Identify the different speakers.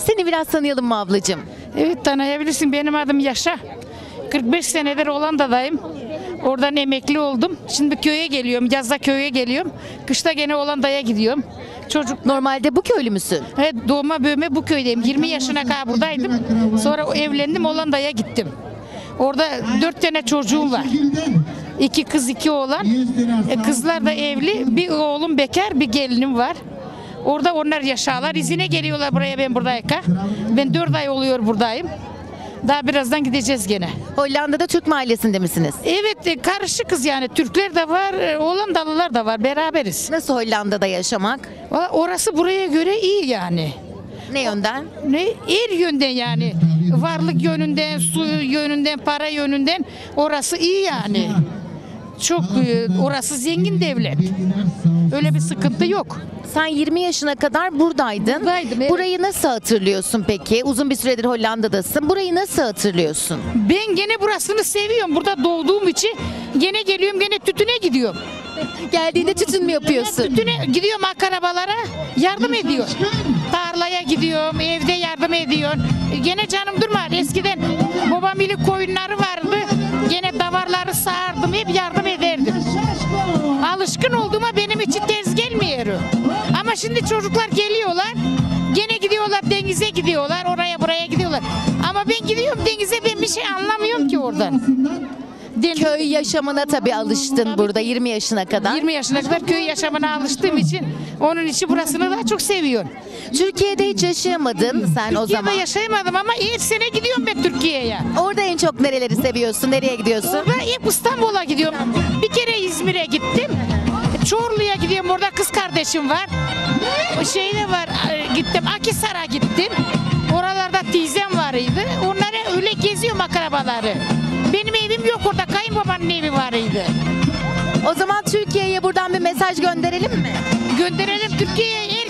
Speaker 1: Seni biraz tanıyalım mı ablacığım?
Speaker 2: Evet, tanıyabilirsin. Benim adım Yaşa. 45 senedir Hollanda'dayım. Oradan emekli oldum. Şimdi köye geliyorum. Yazda köye geliyorum. Kışta gene Hollanda'ya gidiyorum. Çocuk
Speaker 1: Normalde bu köylü müsün?
Speaker 2: evet, doğma büyüme bu köydeyim. 20 yaşına kadar buradaydım. Sonra evlendim, Hollanda'ya gittim. Orada 4 tane çocuğum var. 2 kız 2 oğlan. Kızlar da evli. Bir oğlum bekar, bir gelinim var. Orada onlar yaşarlar. İzine geliyorlar buraya, ben buradayken. Ben 4 ay oluyor buradayım. Daha birazdan gideceğiz gene.
Speaker 1: Hollanda'da Türk mahallesinde misiniz?
Speaker 2: Evet, karışıkız yani. Türkler de var, Hollandalılar da var. Beraberiz.
Speaker 1: Nasıl Hollanda'da yaşamak?
Speaker 2: Valla orası buraya göre iyi yani.
Speaker 1: Ne yönden?
Speaker 2: Ne? Her yönden yani. Varlık yönünden, su yönünden, para yönünden orası iyi yani. Çok orası zengin devlet. Öyle bir sıkıntı yok.
Speaker 1: Sen 20 yaşına kadar buradaydın.
Speaker 2: Buradaydım, evet.
Speaker 1: Burayı nasıl hatırlıyorsun peki? Uzun bir süredir Hollanda'dasın. Burayı nasıl hatırlıyorsun?
Speaker 2: Ben gene burasını seviyorum. Burada doğduğum için gene geliyorum, gene tütüne gidiyorum.
Speaker 1: Geldiğinde tütün mü yapıyorsun?
Speaker 2: Tütüne gidiyorum, akrabalara yardım ediyorum. Tarlaya gidiyorum, evde yardım ediyorum. Gene canım durma. Eskiden babamın koyunları vardı. Gene davarları sağardım, hep yardım ederdim. Alışkın olduğuma benim için ters gelmiyor. Ama şimdi çocuklar geliyorlar. Gene gidiyorlar, denize gidiyorlar, oraya buraya gidiyorlar. Ama ben gidiyorum denize, ben bir şey anlamıyorum ki oradan.
Speaker 1: Köy yaşamına tabii alıştın burada 20 yaşına kadar.
Speaker 2: 20 yaşına kadar köy yaşamına alıştığım için onun için burasını daha çok seviyorum.
Speaker 1: Türkiye'de hiç yaşayamadın sen o zaman.
Speaker 2: Türkiye'de yaşayamadım ama her sene gidiyorum ben Türkiye'ye.
Speaker 1: Orada en çok nereleri seviyorsun? Nereye gidiyorsun?
Speaker 2: Orada hep İstanbul'a gidiyorum. Bir kere İzmir'e gittim. Çorlu'ya gidiyorum, orada kız kardeşim var. Şeyde var, gittim Akhisar'a gittim. Oralarda teyzem varıydı. Onları öyle geziyorum, akrabaları. Benim evim yok orada, kayınbabanın evi varıydı.
Speaker 1: O zaman Türkiye'ye buradan bir mesaj gönderelim mi?
Speaker 2: Gönderelim Türkiye'ye.